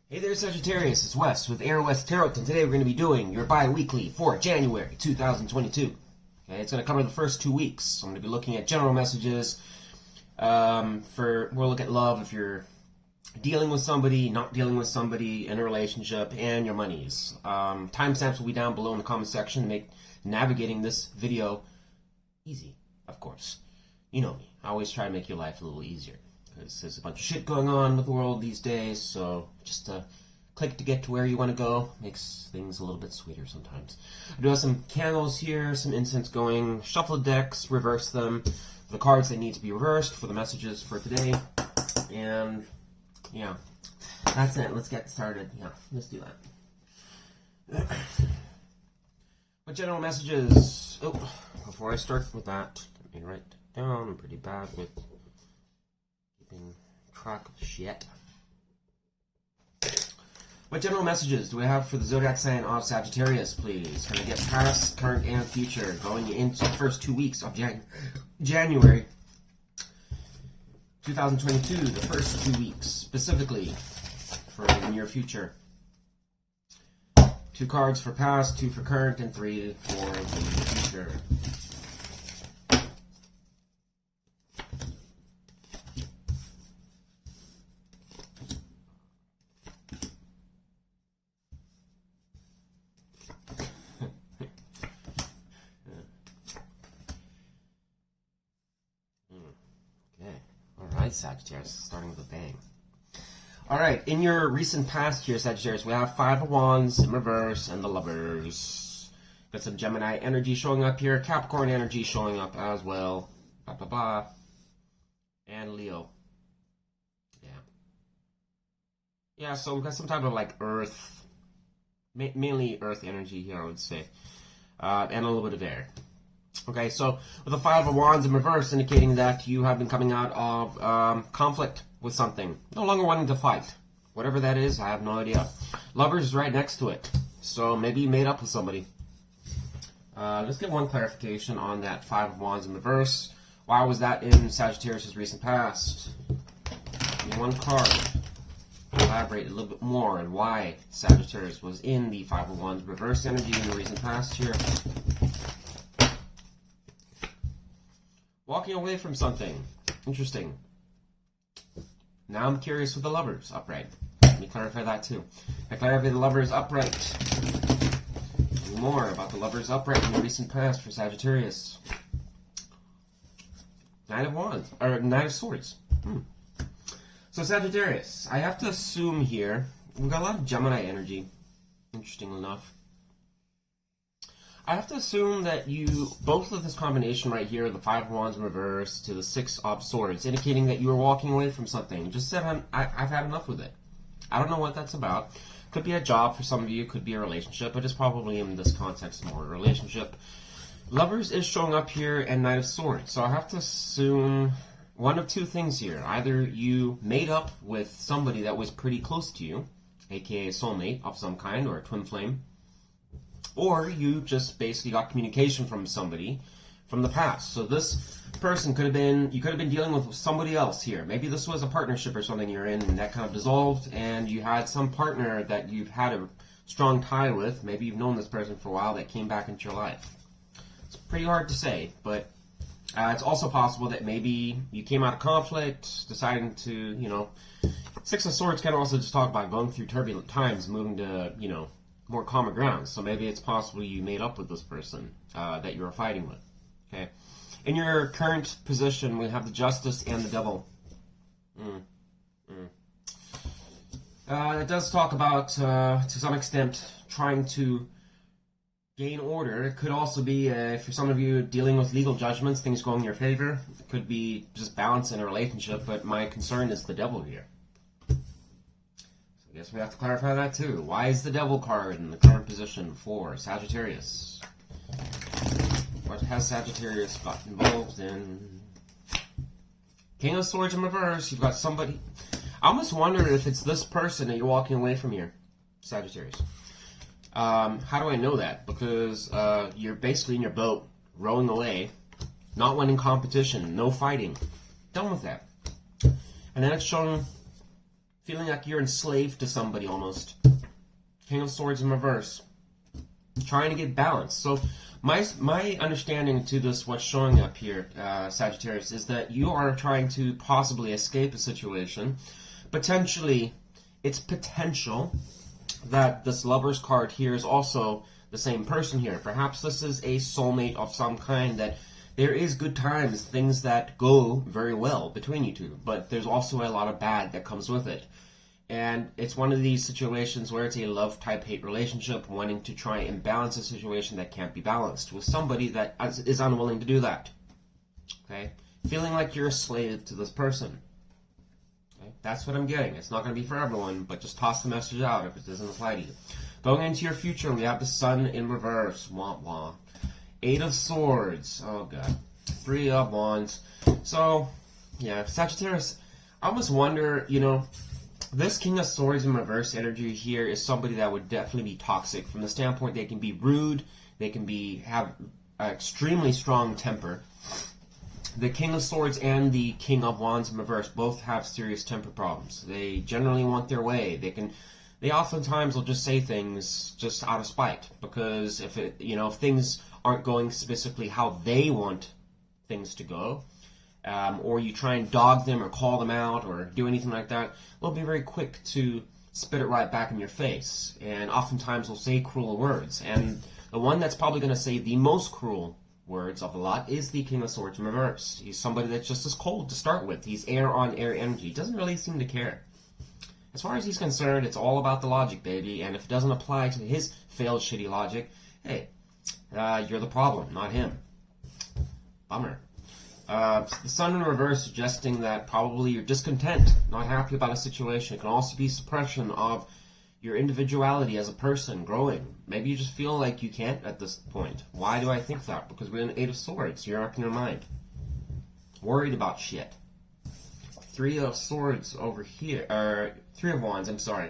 Hey there, Sagittarius. It's Wes with Aurawest Tarot, and today we're going to be doing your bi-weekly for January 2022. Okay, it's going to cover the first 2 weeks. I'm going to be looking at general messages. We'll look at love if you're dealing with somebody, not dealing with somebody, in a relationship, and your monies. Timestamps will be down below in the comment section to make navigating this video easy, of course. You know me. I always try to make your life a little easier. Because there's a bunch of shit going on with the world these days, so just click to get to where you want to go. Makes things a little bit sweeter sometimes. I do have some candles here, some incense going, shuffle decks, reverse them, the cards that need to be reversed for the messages for today, and yeah, that's it. Let's get started. Yeah, let's do that. What general messages? Oh, before I start with that, let me write it down. I'm pretty bad with keeping track of shit. What general messages do we have for the Zodiac sign of Sagittarius, please? Can I get past, current, and future going into the first 2 weeks of January 2022, the first 2 weeks, specifically for the near future? 2 cards for past, 2 for current, and 3 for the future. Sagittarius, starting with a bang. Alright, in your recent past here, Sagittarius, we have 5 of Wands in reverse and the Lovers. Got some Gemini energy showing up here, Capricorn energy showing up as well. Blah, blah, blah. And Leo. Yeah, so we've got some type of like Earth, mainly Earth energy here, I would say. And a little bit of air. Okay, so with the 5 of Wands in reverse, indicating that you have been coming out of conflict with something. No longer wanting to fight. Whatever that is, I have no idea. Lovers is right next to it. So maybe you made up with somebody. Let's get one clarification on that 5 of Wands in reverse. Why was that in Sagittarius' recent past? Give me one card. Elaborate a little bit more on why Sagittarius was in the 5 of Wands reverse energy in the recent past here. Walking away from something. Interesting. Now I'm curious with the Lovers upright. Let me clarify that too. I clarify the Lovers upright. Tell me more about the Lovers upright in the recent past for Sagittarius. 9 of Wands, or 9 of Swords. So Sagittarius, I have to assume here, we've got a lot of Gemini energy, interestingly enough. I have to assume that you, both of this combination right here, the 5 of Wands in reverse to the 6 of Swords, indicating that you are walking away from something. Just said, I've had enough with it. I don't know what that's about. Could be a job for some of you, could be a relationship, but it's probably in this context more a relationship. Lovers is showing up here and Knight of Swords. So I have to assume one of 2 things here. Either you made up with somebody that was pretty close to you, aka a soulmate of some kind or a twin flame, or you just basically got communication from somebody from the past. So this person could have been, you could have been dealing with somebody else here. Maybe this was a partnership or something you're in and that kind of dissolved, and you had some partner that you've had a strong tie with. Maybe you've known this person for a while that came back into your life. It's pretty hard to say, but it's also possible that maybe you came out of conflict, deciding to, you know, 6 of Swords can also just talk about going through turbulent times, moving to, you know, more calmer ground. So maybe it's possible you made up with this person that you were fighting with. Okay. In your current position, we have the Justice and the Devil. It does talk about, to some extent, trying to gain order. It could also be, for some of you, dealing with legal judgments, things going in your favor. It could be just balance in a relationship, but my concern is the Devil here. I guess we have to clarify that too. Why is the Devil card in the current position for Sagittarius? What has Sagittarius got involved in? King of Swords in reverse. You've got somebody. I almost wonder if it's this person that you're walking away from here, Sagittarius. How do I know that? Because you're basically in your boat, rowing away, not winning competition, no fighting. Done with that. And then it's showing feeling like you're enslaved to somebody almost. King of Swords in reverse. Trying to get balance. So my understanding to this, what's showing up here, Sagittarius, is that you are trying to possibly escape a situation. Potentially, it's potential that this Lover's card here is also the same person here. Perhaps this is a soulmate of some kind, that there is good times, things that go very well between you two, but there's also a lot of bad that comes with it. And it's one of these situations where it's a love-type-hate relationship, wanting to try and balance a situation that can't be balanced with somebody that is unwilling to do that. Okay? Feeling like you're a slave to this person. Okay? That's what I'm getting. It's not going to be for everyone, but just toss the message out if it doesn't apply to you. Going into your future, we have the Sun in reverse. Wah, wah. 8 of Swords. Oh, God. 3 of Wands. So, yeah, Sagittarius, I almost wonder, you know, this King of Swords in reverse energy here is somebody that would definitely be toxic from the standpoint they can be rude, they can have an extremely strong temper. The King of Swords and the King of Wands in reverse both have serious temper problems. They generally want their way. They oftentimes will just say things just out of spite, because if things aren't going specifically how they want things to go, or you try and dog them or call them out or do anything like that, they'll be very quick to spit it right back in your face. And oftentimes they'll say cruel words. And the one that's probably going to say the most cruel words of the lot is the King of Swords in reverse. He's somebody that's just as cold to start with. He's air on air energy. He doesn't really seem to care. As far as he's concerned, it's all about the logic, baby. And if it doesn't apply to his failed, shitty logic, hey, you're the problem, not him. Bummer. The Sun in reverse suggesting that probably you're discontent, not happy about a situation. It can also be suppression of your individuality as a person, growing. Maybe you just feel like you can't at this point. Why do I think that? Because we're in the 8 of Swords. You're up in your mind. Worried about shit. 3 of Swords over here, or 3 of Wands, I'm sorry.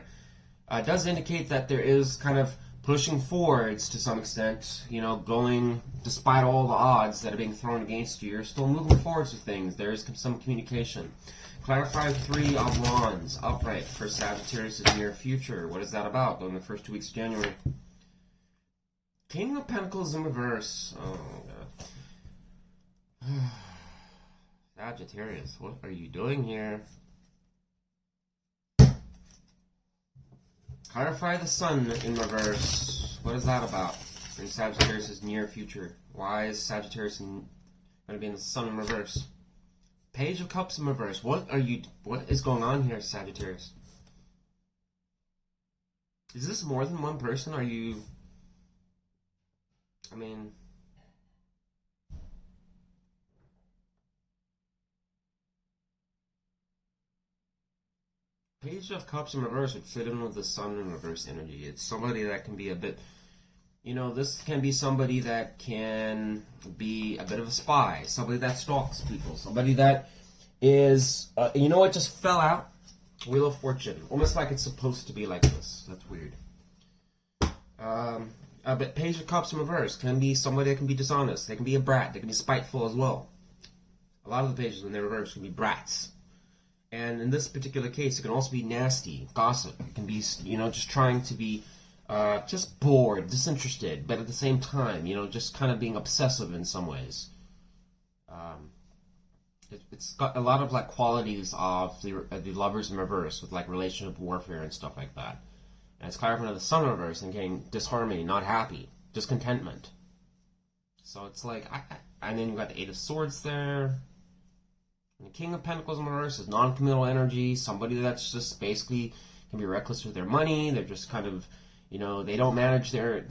Does indicate that there is kind of pushing forwards to some extent, you know, going, despite all the odds that are being thrown against you, you're still moving forwards with things. There is some communication. Clarify 3 of Wands, upright for Sagittarius' near future. What is that about during the first 2 weeks of January? King of Pentacles in reverse. Oh, God. Sagittarius, what are you doing here? Clarify the Sun in reverse. What is that about in Sagittarius' near future? Why is Sagittarius going to be in the Sun in reverse? Page of Cups in reverse. What is going on here, Sagittarius? Is this more than one person? Are you... I mean... Page of Cups in reverse would fit in with the Sun in reverse energy. It's somebody that can be a bit, you know, this can be somebody that can be a bit of a spy, somebody that stalks people, somebody that is, you know what just fell out? Wheel of Fortune. Almost like it's supposed to be like this. That's weird. But Page of Cups in reverse can be somebody that can be dishonest. They can be a brat. They can be spiteful as well. A lot of the pages when they're reversed can be brats. And in this particular case, it can also be nasty, gossip. It can be, you know, just trying to be just bored, disinterested, but at the same time, you know, just kind of being obsessive in some ways. It's got a lot of like qualities of the Lovers in reverse with like relationship warfare and stuff like that. And it's clarifying the Sun in reverse and getting disharmony, not happy, discontentment. So it's like, and then you've got the 8 of Swords there. And the King of Pentacles in reverse is non-committal energy, somebody that's just basically can be reckless with their money. They're just kind of, you know, they don't manage their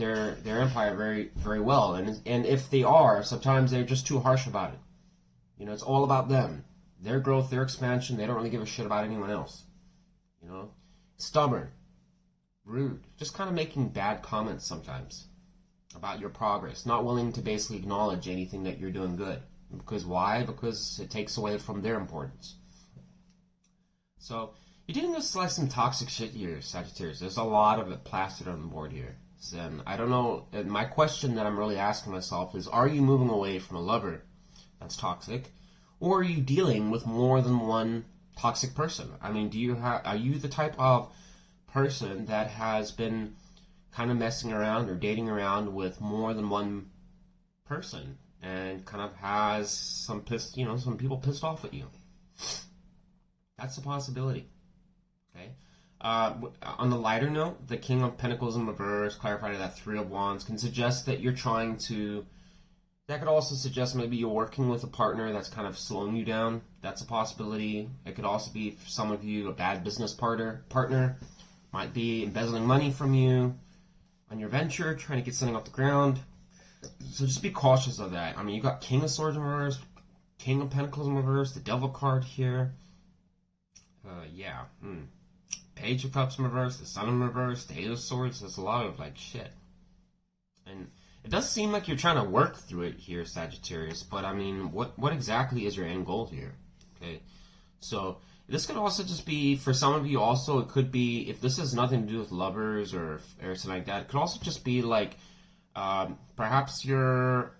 empire very, very well. And if they are, sometimes they're just too harsh about it. You know, it's all about them. Their growth, their expansion. They don't really give a shit about anyone else. You know? Stubborn. Rude. Just kind of making bad comments sometimes about your progress. Not willing to basically acknowledge anything that you're doing good. Because why? Because it takes away from their importance. So, you're dealing with like some toxic shit here, Sagittarius. There's a lot of it plastered on the board here. And I don't know, my question that I'm really asking myself is, are you moving away from a lover that's toxic? Or are you dealing with more than one toxic person? I mean, are you the type of person that has been kind of messing around or dating around with more than one person and kind of has some people pissed off at you? That's a possibility. Okay. On the lighter note, the King of Pentacles in reverse, clarified that Three of Wands, can suggest that you're trying to. That could also suggest maybe you're working with a partner that's kind of slowing you down. That's a possibility. It could also be, for some of you, a bad business partner. Might be embezzling money from you on your venture, trying to get something off the ground. So just be cautious of that. I mean, you got King of Swords in reverse, King of Pentacles in reverse, the Devil card here. Page of Cups in reverse, the Sun in reverse, the Eight of Swords. There's a lot of, like, shit. And it does seem like you're trying to work through it here, Sagittarius, but I mean, what exactly is your end goal here? Okay, so this could also just be, for some of you also, it could be, if this has nothing to do with lovers or something like that, it could also just be like, perhaps you're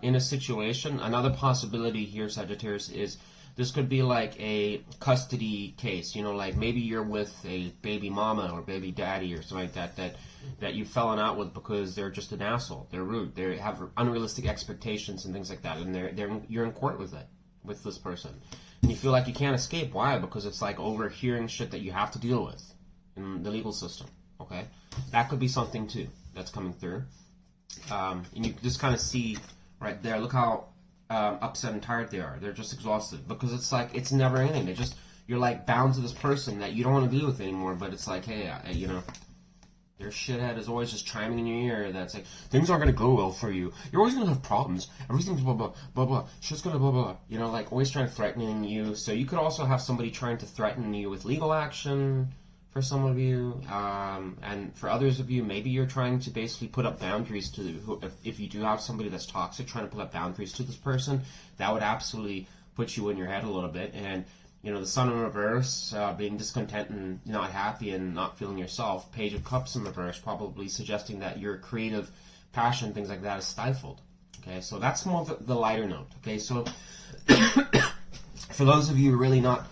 in a situation. Another possibility here, Sagittarius, is this could be like a custody case, like maybe you're with a baby mama or baby daddy or something like that you've fallen out with because they're just an asshole. They're rude. They have unrealistic expectations and things like that, and you're in court with this person, and you feel like you can't escape. Why? Because it's like overhearing shit that you have to deal with in the legal system. Okay, that could be something too that's coming through, and you just kind of see right there. Look how upset and tired they are. They're just exhausted because it's like it's never ending. You're like bound to this person that you don't want to be with anymore. But it's like, hey, their shithead is always just chiming in your ear. That's like, things aren't gonna go well for you. You're always gonna have problems. Everything's blah blah blah blah. Shit's gonna blah blah. Like always trying to threaten you. So you could also have somebody trying to threaten you with legal action. For some of you, and for others of you, maybe you're trying to basically put up boundaries to if you do have somebody that's toxic, trying to put up boundaries to this person, that would absolutely put you in your head a little bit. And the Sun in reverse, being discontent and not happy and not feeling yourself. Page of Cups in reverse, probably suggesting that your creative passion, things like that, is stifled. Okay, so that's more of the lighter note. Okay, so for those of you really not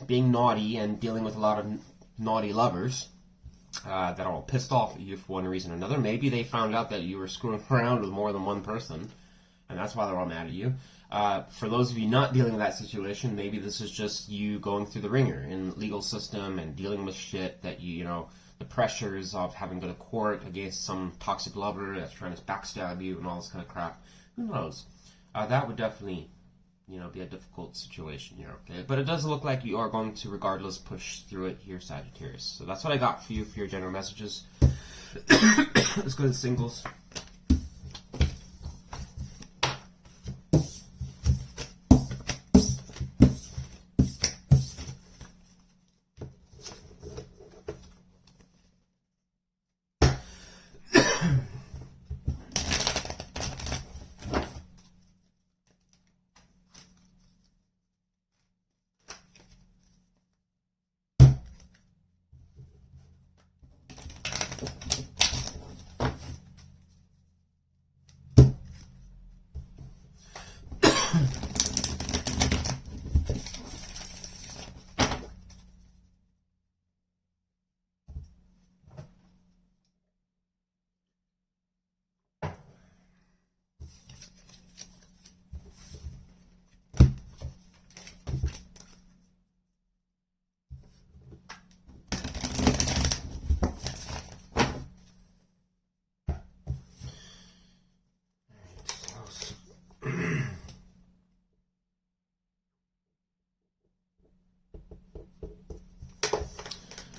being naughty and dealing with a lot of naughty lovers that are all pissed off at you for one reason or another. Maybe they found out that you were screwing around with more than one person, and that's why they're all mad at you. For those of you not dealing with that situation, maybe this is just you going through the ringer in the legal system and dealing with shit that the pressures of having to go to court against some toxic lover that's trying to backstab you and all this kind of crap. Who knows? That would definitely be a difficult situation here, okay? But it does look like you are going to, regardless, push through it here, Sagittarius. So that's what I got for you for your general messages. Let's go to the singles.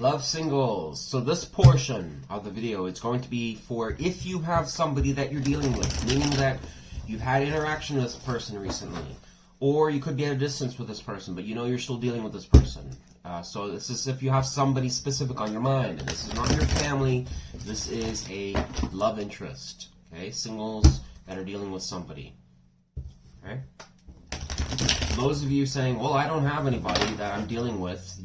Love singles. So this portion of the video is going to be for if you have somebody that you're dealing with, meaning that you've had interaction with this person recently, or you could be at a distance with this person, but you're still dealing with this person. So this is if you have somebody specific on your mind, and this is not your family, this is a love interest. Okay, singles that are dealing with somebody. Okay. Those of you saying, well, I don't have anybody that I'm dealing with,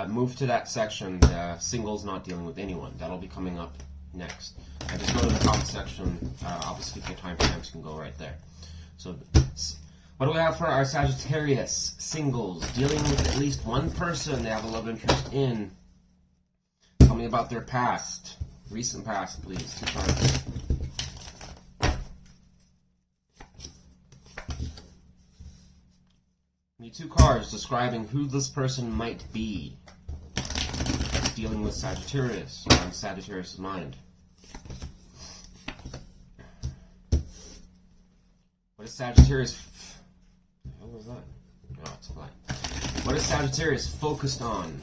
move to that section, singles not dealing with anyone. That'll be coming up next. And just go to the comment section. Obviously, if your timestamps can go right there. So What do we have for our Sagittarius singles? Dealing with at least one person they have a love interest in. Tell me about their past. Recent past, please. 2 cards. Need 2 cards describing who this person might be. Dealing with Sagittarius, on Sagittarius' mind. What is Sagittarius? What was that? Oh, it's a lie. What is Sagittarius focused on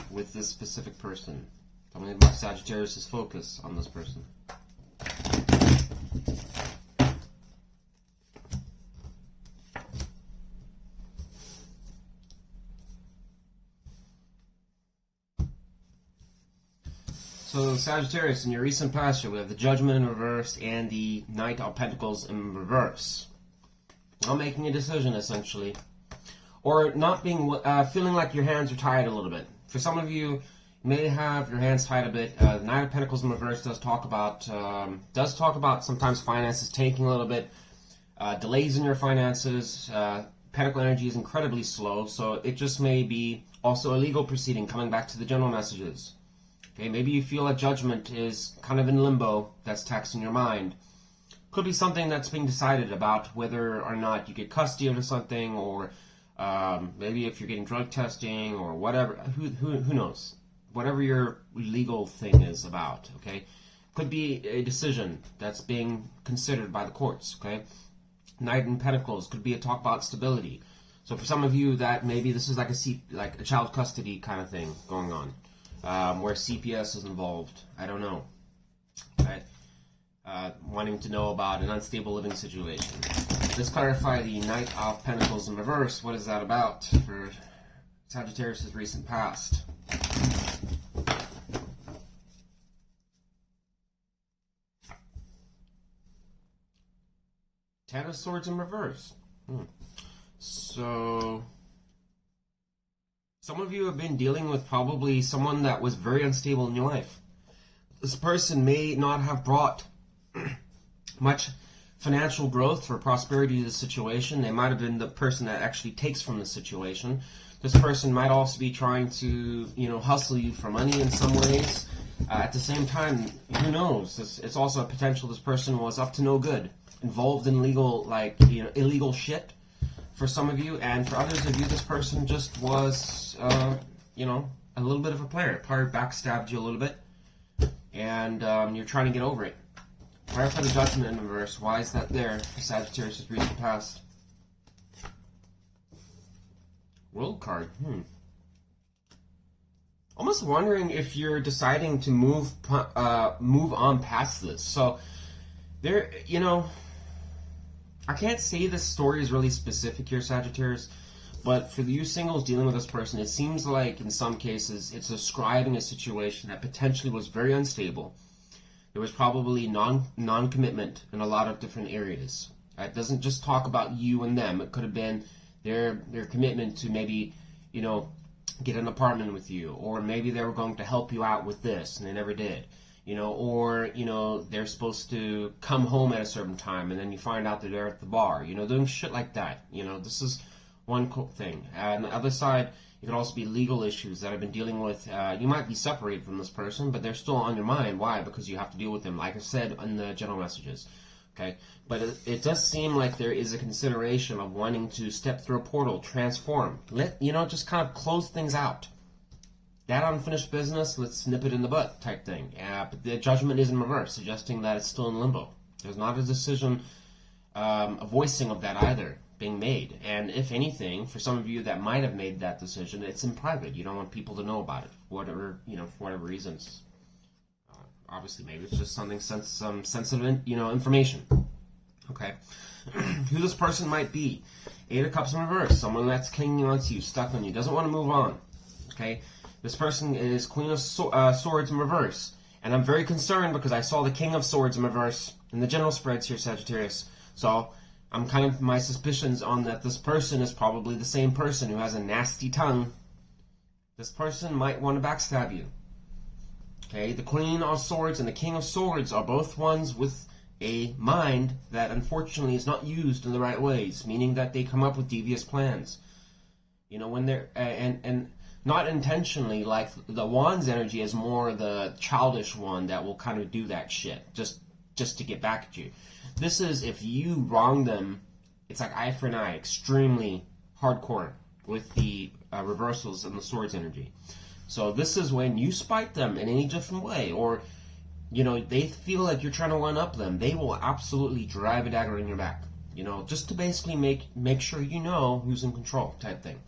with this specific person? Tell me about Sagittarius' focus on this person. So Sagittarius, in your recent past here, we have the Judgment in reverse and the Knight of Pentacles in reverse. Not making a decision, essentially. Or not being, feeling like your hands are tied a little bit. For some of you, you may have your hands tied a bit. The Knight of Pentacles in reverse does talk about sometimes finances taking a little bit, delays in your finances. Pentacle energy is incredibly slow, so it just may be also a legal proceeding, coming back to the general messages. Okay, maybe you feel a judgment is kind of in limbo that's taxing your mind. Could be something that's being decided about whether or not you get custody of something, or maybe if you're getting drug testing or whatever. Who knows? Whatever your legal thing is about. Okay, could be a decision that's being considered by the courts. Okay, Knight in Pentacles could be a talk about stability. So for some of you, that maybe this is like a child custody kind of thing going on. Where CPS is involved. I don't know. Right? Wanting to know about an unstable living situation. Let's clarify the Knight of Pentacles in reverse. What is that about for Sagittarius' recent past? Ten of Swords in reverse. So some of you have been dealing with probably someone that was very unstable in your life. This person may not have brought much financial growth or prosperity to the situation. They might have been the person that actually takes from the situation. This person might also be trying to, hustle you for money in some ways. At the same time, who knows? It's also a potential this person was up to no good, involved in illegal shit. For some of you, and for others of you, this person just was, a little bit of a player. Probably backstabbed you a little bit, and you're trying to get over it. Prayer for the Judgment in reverse. Why is that there for Sagittarius' recent past? World card. Almost wondering if you're deciding to move on past this. So there, I can't say this story is really specific here, Sagittarius, but for you singles dealing with this person, it seems like in some cases it's describing a situation that potentially was very unstable. There was probably non-commitment in a lot of different areas. It doesn't just talk about you and them. It could have been their commitment to maybe, get an apartment with you, or maybe they were going to help you out with this and they never did. Or they're supposed to come home at a certain time and then you find out that they're at the bar, doing shit like that. This is one thing. On the other side, it could also be legal issues that I've been dealing with. You might be separated from this person, but they're still on your mind. Why? Because you have to deal with them, like I said in the general messages. Okay, but it does seem like there is a consideration of wanting to step through a portal, transform, just kind of close things out. That unfinished business, let's nip it in the butt type thing. But the Judgment is in reverse, suggesting that it's still in limbo. There's not a decision, a voicing of that either being made. And if anything, for some of you that might have made that decision, it's in private. You don't want people to know about it, for whatever reasons. Obviously, maybe it's just some sensitive, information. Okay, who this person might be. 8 of Cups in reverse, someone that's clinging onto you, stuck on you, doesn't want to move on. Okay. This person is Queen of Swords in reverse. And I'm very concerned because I saw the King of Swords in reverse in the general spreads here, Sagittarius. So I'm kind of, my suspicions on that this person is probably the same person who has a nasty tongue. This person might want to backstab you. Okay, the Queen of Swords and the King of Swords are both ones with a mind that unfortunately is not used in the right ways, meaning that they come up with devious plans. You know, when they're, and not intentionally, like the Wands energy is more the childish one that will kind of do that shit, just to get back at you. This is, if you wrong them, it's like eye for an eye, extremely hardcore with the reversals and the Swords energy. So this is when you spite them in any different way, or, you know, they feel like you're trying to one-up them, they will absolutely drive a dagger in your back. You know, just to basically make sure you know who's in control type thing.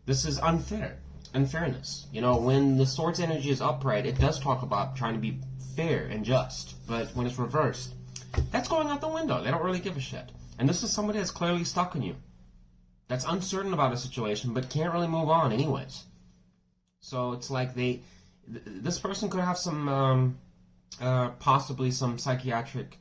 This is unfairness. You know, when the Swords energy is upright, it does talk about trying to be fair and just, but when it's reversed, that's going out the window. They don't really give a shit. And this is somebody that's clearly stuck in you, that's uncertain about a situation, but can't really move on anyways. So it's like this person could have some, possibly some psychiatric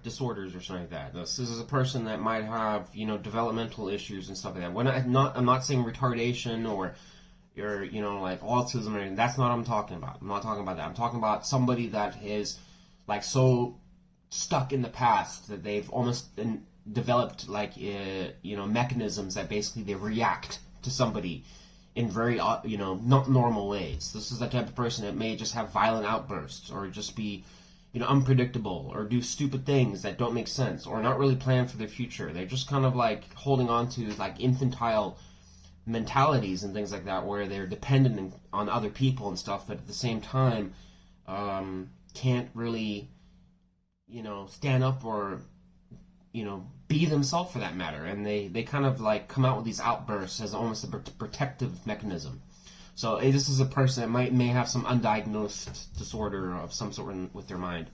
disorders or something like that. This is a person that might have, you know, developmental issues and stuff like that. When I'm not saying retardation or you know, like autism or anything. That's not what I'm talking about. I'm not talking about that. I'm talking about somebody that is like so stuck in the past that they've almost developed like you know, mechanisms that basically they react to somebody in very you know, not normal ways. This is the type of person that may just have violent outbursts or just be, you know, unpredictable or do stupid things that don't make sense or not really plan for their future. They're just kind of like holding on to like infantile mentalities and things like that, where they're dependent on other people and stuff, but at the same time can't really, you know, stand up or, you know, be themselves for that matter. And they kind of like come out with these outbursts as almost a protective mechanism. So this is a person that may have some undiagnosed disorder of some sort with their mind.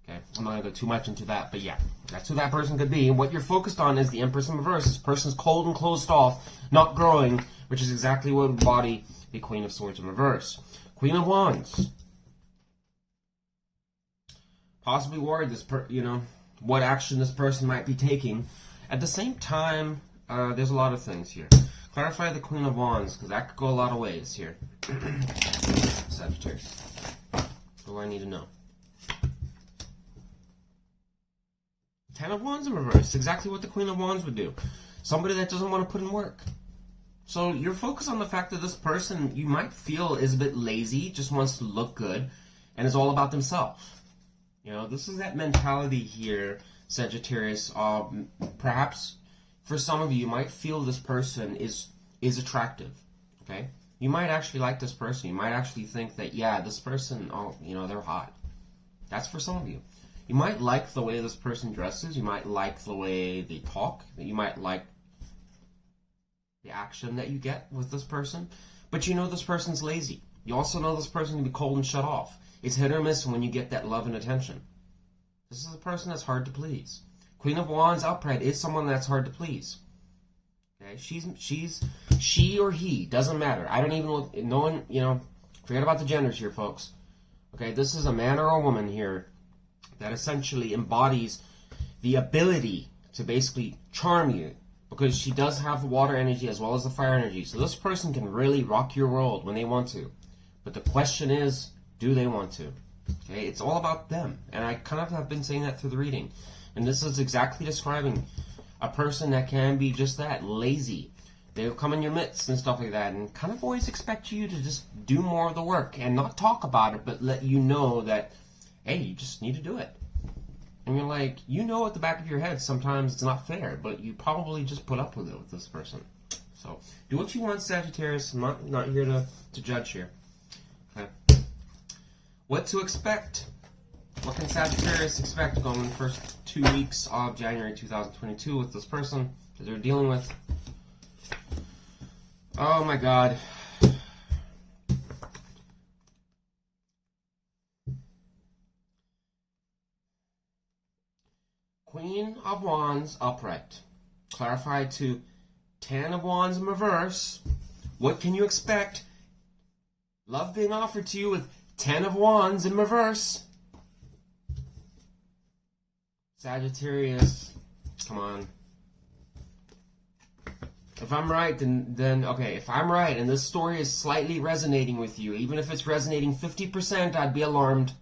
Okay, I'm not going to go too much into that, but yeah, that's who that person could be. And what you're focused on is the Empress in reverse. This person's cold and closed off, not growing, which is exactly what would embody the Queen of Swords in reverse. Queen of Wands. Possibly worried you know, what action this person might be taking. At the same time, there's a lot of things here. Clarify the Queen of Wands, because that could go a lot of ways here. Sagittarius. What do I need to know? Ten of Wands in reverse. Exactly what the Queen of Wands would do. Somebody that doesn't want to put in work. So you're focused on the fact that this person, you might feel, is a bit lazy, just wants to look good, and is all about themselves. You know, this is that mentality here, Sagittarius. Perhaps for some of you, you might feel this person is attractive. Okay? You might actually like this person. You might actually think that, yeah, this person, oh, you know, they're hot. That's for some of you. You might like the way this person dresses. You might like the way they talk. You might like the action that you get with this person. But you know this person's lazy. You also know this person can be cold and shut off. It's hit or miss when you get that love and attention. This is a person that's hard to please. Queen of Wands upright is someone that's hard to please. Okay, she or he, doesn't matter. I don't even look, no one, you know, forget about the genders here, folks. Okay, this is a man or a woman here that essentially embodies the ability to basically charm you, because she does have the water energy as well as the fire energy. So this person can really rock your world when they want to. But the question is, do they want to? Okay, it's all about them. And I kind of have been saying that through the reading. And this is exactly describing a person that can be just that, lazy. They'll come in your midst and stuff like that and kind of always expect you to just do more of the work and not talk about it, but let you know that, hey, you just need to do it. And you're like, you know at the back of your head sometimes it's not fair, but you probably just put up with it with this person. So do what you want, Sagittarius. I'm not here to judge here. Okay. What to expect? What can Sagittarius expect going in the first 2 weeks of January 2022 with this person that they're dealing with? Oh my God. Queen of Wands upright. Clarified to Ten of Wands in reverse. What can you expect? Love being offered to you with Ten of Wands in reverse. Sagittarius, come on. If I'm right, then okay, if I'm right and this story is slightly resonating with you, even if it's resonating 50%, I'd be alarmed.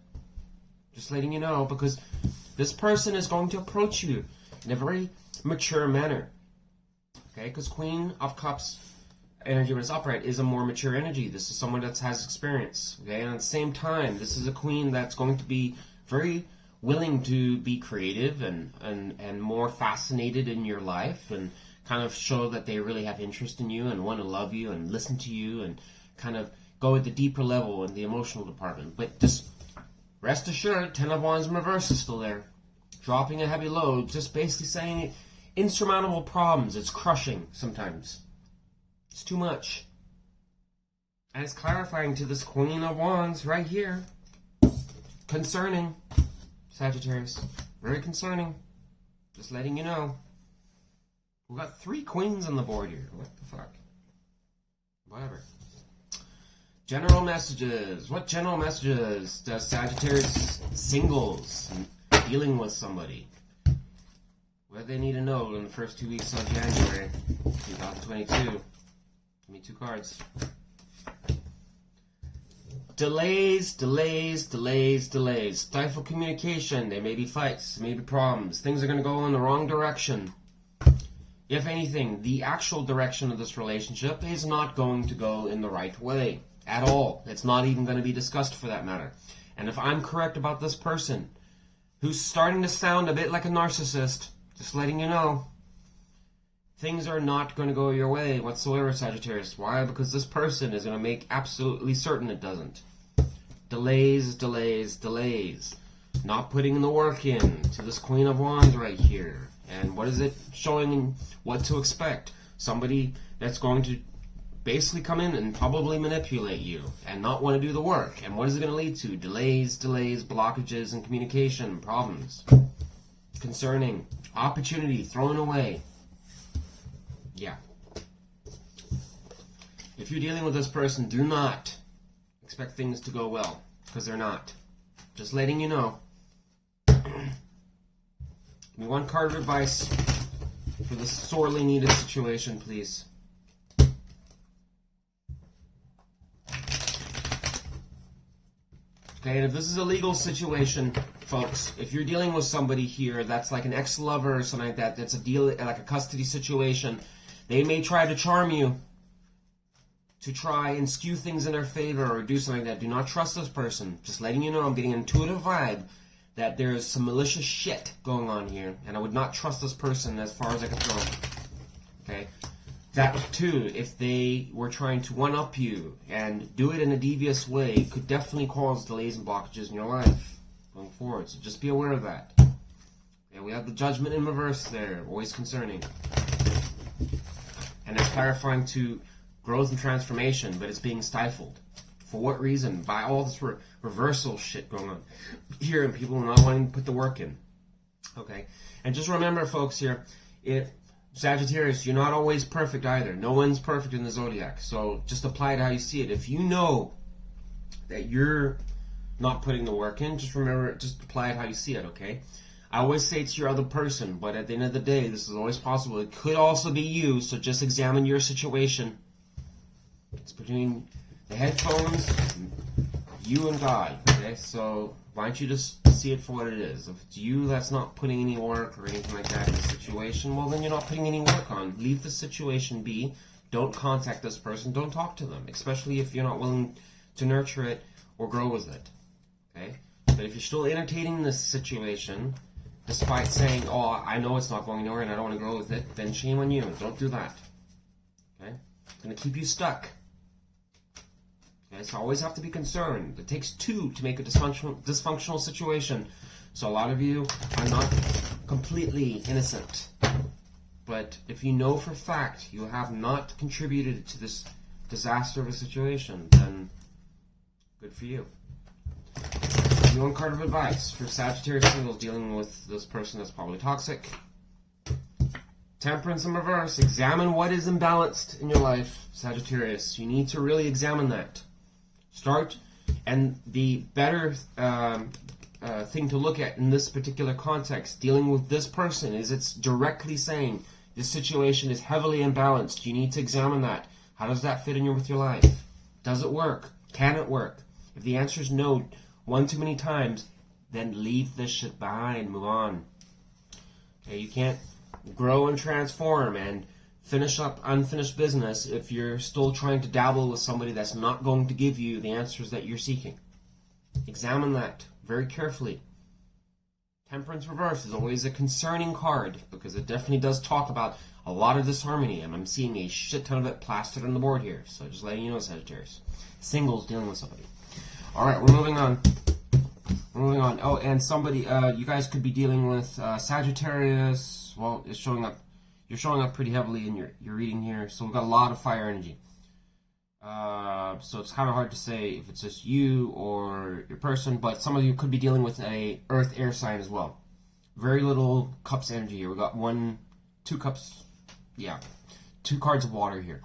Just letting you know, because This person is going to approach you in a very mature manner. Okay, because Queen of Cups energy when it's upright is a more mature energy. This is someone that has experience. Okay, and at the same time, this is a queen that's going to be very willing to be creative and more fascinated in your life and kind of show that they really have interest in you and want to love you and listen to you and kind of go at the deeper level in the emotional department. But just rest assured, 10 of Wands in reverse is still there. Dropping a heavy load, just basically saying insurmountable problems. It's crushing sometimes. It's too much. And it's clarifying to this Queen of Wands right here. Concerning, Sagittarius. Very concerning. Just letting you know. We've got 3 queens on the board here. What the fuck? Whatever. General messages. What general messages does Sagittarius Singles dealing with somebody? What do they need to know in the first 2 weeks of January 2022? Give me 2 cards. Delays, delays, delays, delays. Stifle communication. There may be fights, there may be problems. Things are going to go in the wrong direction. If anything, the actual direction of this relationship is not going to go in the right way at all. It's not even going to be discussed for that matter. And if I'm correct about this person, who's starting to sound a bit like a narcissist, just letting you know, things are not going to go your way whatsoever, Sagittarius. Why? Because this person is going to make absolutely certain it doesn't. Delays, delays, delays. Not putting the work in to this Queen of Wands right here. And what is it showing what to expect? Somebody that's going to basically come in and probably manipulate you and not want to do the work. And what is it going to lead to? Delays, delays, blockages in communication, problems. Concerning. Opportunity thrown away. Yeah. If you're dealing with this person, do not expect things to go well, because they're not. Just letting you know. Give me 1 card of advice for this sorely needed situation, please. Okay, and if this is a legal situation, folks, if you're dealing with somebody here that's like an ex-lover or something like that, that's a deal like a custody situation, they may try to charm you to try and skew things in their favor or do something like that. Do not trust this person. Just letting you know, I'm getting an intuitive vibe that there's some malicious shit going on here, and I would not trust this person as far as I can throw. Okay? That, too, if they were trying to one-up you and do it in a devious way, could definitely cause delays and blockages in your life going forward. So just be aware of that. Okay, we have the Judgment in reverse there, always concerning. And it's clarifying to growth and transformation, but it's being stifled. For what reason? By all this reversal shit going on here and people not wanting to put the work in. Okay? And just remember, folks, here, Sagittarius, you're not always perfect either. No one's perfect in the Zodiac. So just apply it how you see it. If you know that you're not putting the work in, just remember, just apply it how you see it, okay? I always say it's your other person, but at the end of the day, this is always possible. It could also be you, so just examine your situation. It's between the headphones, you and God, okay? So why don't you just see it for what it is? If it's you that's not putting any work or anything like that in the situation, well, then you're not putting any work on. Leave the situation be. Don't contact this person. Don't talk to them, especially if you're not willing to nurture it or grow with it, okay? But if you're still entertaining this situation, despite saying, oh, I know it's not going anywhere and I don't want to grow with it, then shame on you. Don't do that, okay? It's going to keep you stuck. Okay, so always have to be concerned. It takes 2 to make a dysfunctional situation. So a lot of you are not completely innocent. But if you know for a fact you have not contributed to this disaster of a situation, then good for you. One card of advice for Sagittarius Singles dealing with this person that's probably toxic. Temperance in reverse. Examine what is imbalanced in your life, Sagittarius. You need to really examine that. Start, and the better thing to look at in this particular context, dealing with this person, is it's directly saying this situation is heavily imbalanced. You need to examine that. How does that fit in with your life? Does it work? Can it work? If the answer is no, one too many times, then leave this shit behind. Move on. Okay, you can't grow and transform and finish up unfinished business if you're still trying to dabble with somebody that's not going to give you the answers that you're seeking. Examine that very carefully. Temperance reverse is always a concerning card because it definitely does talk about a lot of disharmony, and I'm seeing a shit ton of it plastered on the board here. So just letting you know, Sagittarius. Singles dealing with somebody. Alright, we're moving on. Oh, and somebody, you guys could be dealing with Sagittarius. Well, it's showing up. You're showing up pretty heavily in your reading here. So we've got a lot of fire energy. So it's kind of hard to say if it's just you or your person, but some of you could be dealing with a earth air sign as well. Very little cups energy here. We got 2 cups, yeah, 2 cards of water here.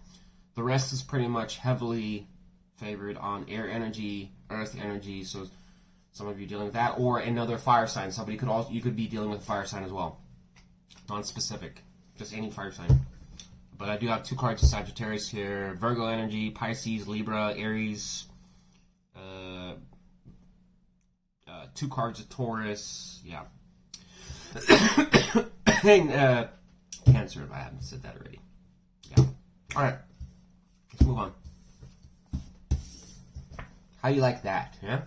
The rest is pretty much heavily favored on air energy, earth energy. So some of you dealing with that, or another fire sign. You could be dealing with a fire sign as well. Non-specific, just any fire sign. But I do have 2 cards of Sagittarius here. Virgo energy, Pisces, Libra, Aries. 2 cards of Taurus. Yeah. And Cancer, if I haven't said that already. Yeah. Alright. Let's move on. How you like that? Yeah?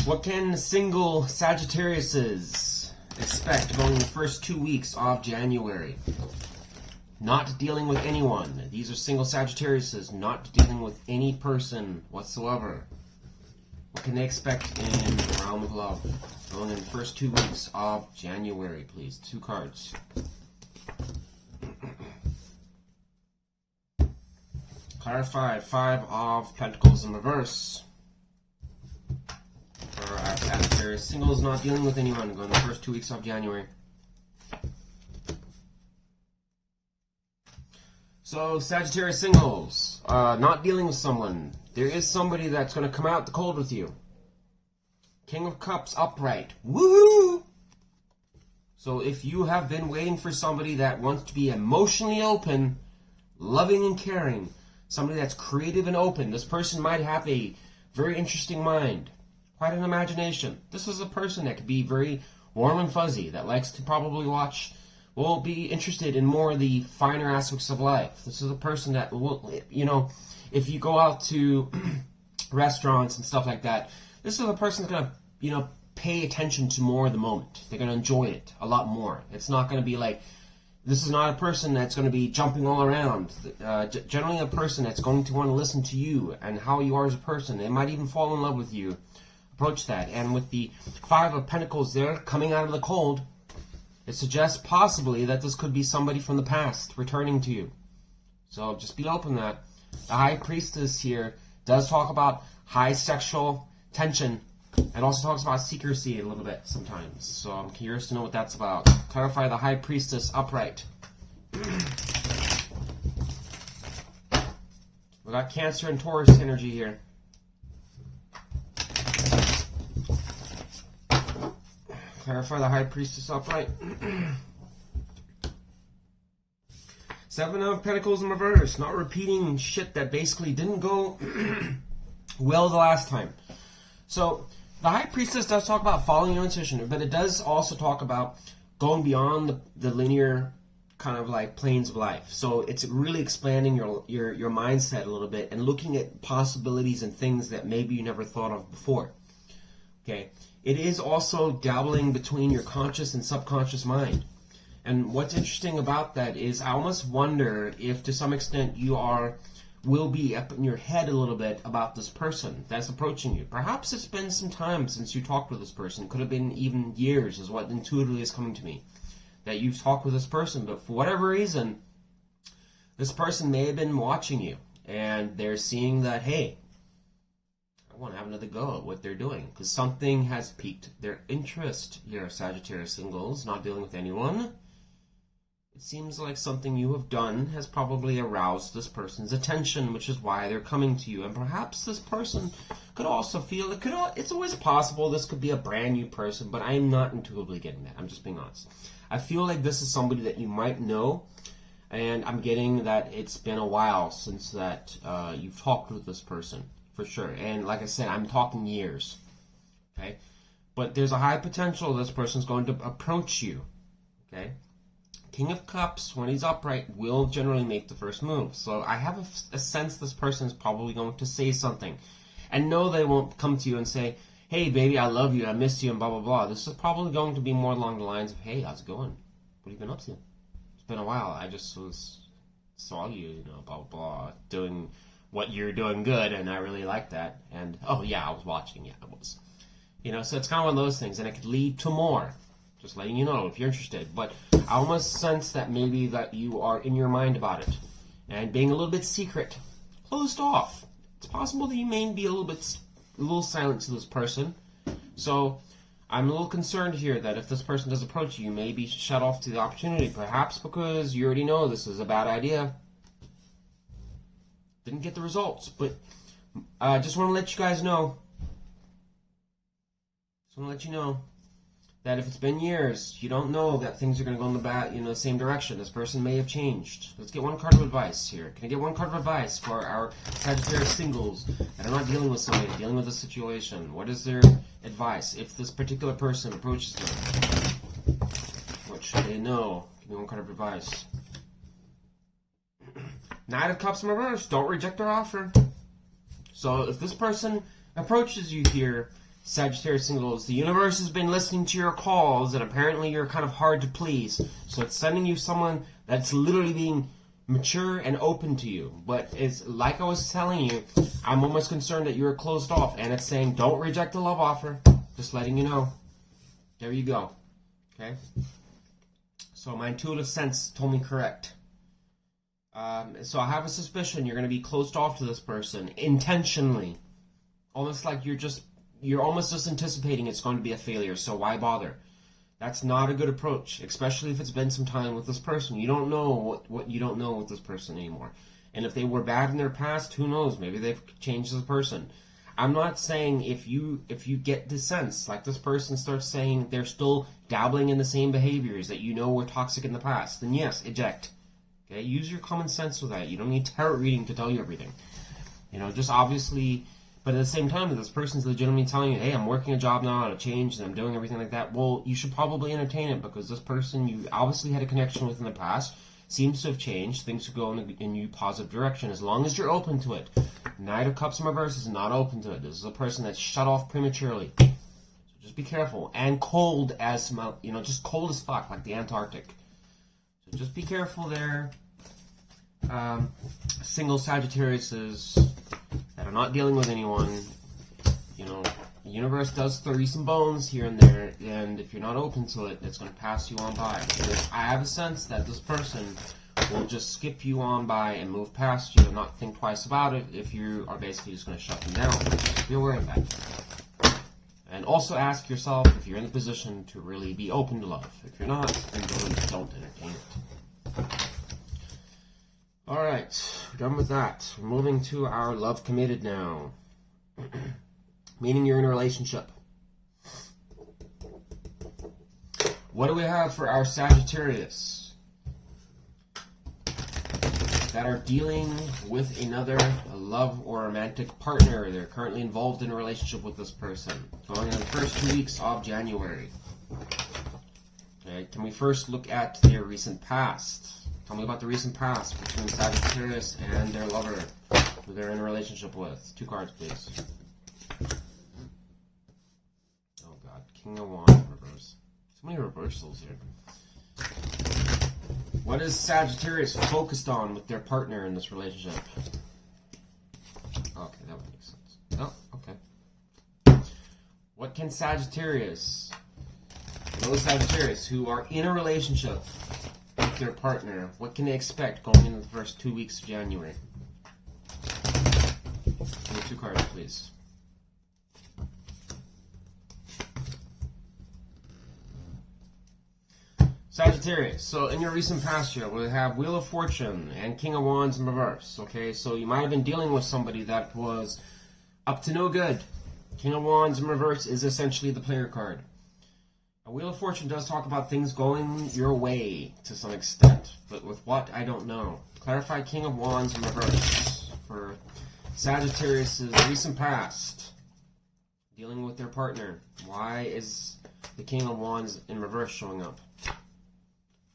What can single Sagittariuses expect going the first 2 weeks of January? Not dealing with anyone. These are single Sagittariuses, not dealing with any person whatsoever. What can they expect in the realm of love going in the first 2 weeks of January, please? 2 cards. Clarify. 5 of Pentacles in reverse. For our Sagittarius singles not dealing with anyone going the first 2 weeks of January. So Sagittarius singles, not dealing with someone. There is somebody that's going to come out the cold with you. King of Cups upright. Woohoo! So if you have been waiting for somebody that wants to be emotionally open, loving and caring, somebody that's creative and open, this person might have a very interesting mind, quite an imagination. This is a person that could be very warm and fuzzy, that likes to probably watch, will be interested in more of the finer aspects of life. This is a person that will, you know, if you go out to restaurants and stuff like that, this is a person that's going to, you know, pay attention to more of the moment. They're going to enjoy it a lot more. It's not going to be like, this is not a person that's going to be jumping all around. Generally a person that's going to want to listen to you and how you are as a person. They might even fall in love with you. Approach that. And with the 5 of Pentacles there, coming out of the cold, It suggests possibly that this could be somebody from the past returning to you. So just be open to that. The High Priestess here does talk about high sexual tension and also talks about secrecy a little bit sometimes. So I'm curious to know what that's about. Clarify the High Priestess upright. We got Cancer and Taurus energy here. Clarify the High Priestess upright. Seven of Pentacles in reverse. Not repeating shit that basically didn't go well the last time. So, the High Priestess does talk about following your intuition, but it does also talk about going beyond the linear kind of like planes of life. So, it's really expanding your mindset a little bit and looking at possibilities and things that maybe you never thought of before. Okay? It is also dabbling between your conscious and subconscious mind. And what's interesting about that is I almost wonder if to some extent you will be up in your head a little bit about this person that's approaching you. Perhaps it's been some time since you talked with this person. Could have been even years is what intuitively is coming to me. That you've talked with this person, but for whatever reason, this person may have been watching you. And they're seeing that, hey, I want to have another go at what they're doing. Because something has piqued their interest here, Sagittarius Singles, not dealing with anyone. It seems like something you have done has probably aroused this person's attention, which is why they're coming to you. And perhaps this person could also feel, it's always possible this could be a brand new person, but I'm not intuitively getting that. I'm just being honest. I feel like this is somebody that you might know, and I'm getting that it's been a while since that you've talked with this person, for sure. And like I said, I'm talking years, okay? But there's a high potential this person's going to approach you, okay? King of Cups, when he's upright, will generally make the first move. So I have a sense this person is probably going to say something. And no, they won't come to you and say, hey, baby, I love you, I miss you, and blah, blah, blah. This is probably going to be more along the lines of, hey, how's it going? What have you been up to? It's been a while. I just saw you, blah, blah, blah, doing what you're doing good, and I really like that. And, oh, yeah, I was watching. Yeah, I was. So it's kind of one of those things, and it could lead to more. Just letting you know if you're interested. But I almost sense that maybe that you are in your mind about it. And being a little bit secret. Closed off. It's possible that you may be a little silent to this person. So I'm a little concerned here that if this person does approach you, you may be shut off to the opportunity. Perhaps because you already know this is a bad idea. Didn't get the results. But I just want to let you guys know. That if it's been years, you don't know that things are going to go in the same direction. This person may have changed. Let's get one card of advice here. Can I get one card of advice for our Sagittarius Singles that are not dealing with somebody, dealing with a situation? What is their advice if this particular person approaches them? What should they know? Give me one card of advice. Knight of Cups in reverse. Don't reject their offer. So if this person approaches you here, Sagittarius Singles, the universe has been listening to your calls, and apparently you're kind of hard to please. So it's sending you someone that's literally being mature and open to you. But it's like I was telling you, I'm almost concerned that you're closed off, and it's saying don't reject the love offer. Just letting you know. There you go. Okay? So my intuitive sense told me correct. So I have a suspicion you're going to be closed off to this person intentionally. Almost like you're almost just anticipating it's going to be a failure, so why bother? That's not a good approach, especially if it's been some time with this person. You don't know what you don't know with this person anymore. And if they were bad in their past, who knows? Maybe they've changed as a person. I'm not saying if you get the sense, like this person starts saying they're still dabbling in the same behaviors that you know were toxic in the past, then yes, eject. Okay, use your common sense with that. You don't need tarot reading to tell you everything. Just obviously. But at the same time, if this person's legitimately telling you, hey, I'm working a job now, on a change, and I'm doing everything like that, well, you should probably entertain it, because this person you obviously had a connection with in the past seems to have changed. Things could go in a new positive direction, as long as you're open to it. Knight of Cups in reverse is not open to it. This is a person that's shut off prematurely. So just be careful. And cold as, just cold as fuck, like the Antarctic. So just be careful there. Single Sagittariuses that are not dealing with anyone, The universe does throw you some bones here and there, and if you're not open to it, it's going to pass you on by. I have a sense that this person will just skip you on by and move past you and not think twice about it if you are basically just going to shut them down. Be aware of that. And also ask yourself if you're in the position to really be open to love. If you're not, then don't entertain it. Alright, we're done with that. We're moving to our love committed now. Meaning you're in a relationship. What do we have for our Sagittarius that are dealing with another love or romantic partner? They're currently involved in a relationship with this person. Going in the first 2 weeks of January. Okay, can we first look at their recent past? Tell me about the recent past between Sagittarius and their lover who they're in a relationship with. 2 cards, please. Oh God, King of Wands reverse. So many reversals here. What is Sagittarius focused on with their partner in this relationship? Okay, that would make sense. Oh, okay. What can Sagittarius, those Sagittarius who are in a relationship with their partner, what can they expect going into the first 2 weeks of January? Give me 2 cards, please. Sagittarius, so in your recent past year, we have Wheel of Fortune and King of Wands in reverse, okay? So you might have been dealing with somebody that was up to no good. King of Wands in reverse is essentially the player card. A Wheel of Fortune does talk about things going your way to some extent, but with what, I don't know. Clarify King of Wands in reverse for Sagittarius' recent past, dealing with their partner. Why is the King of Wands in reverse showing up?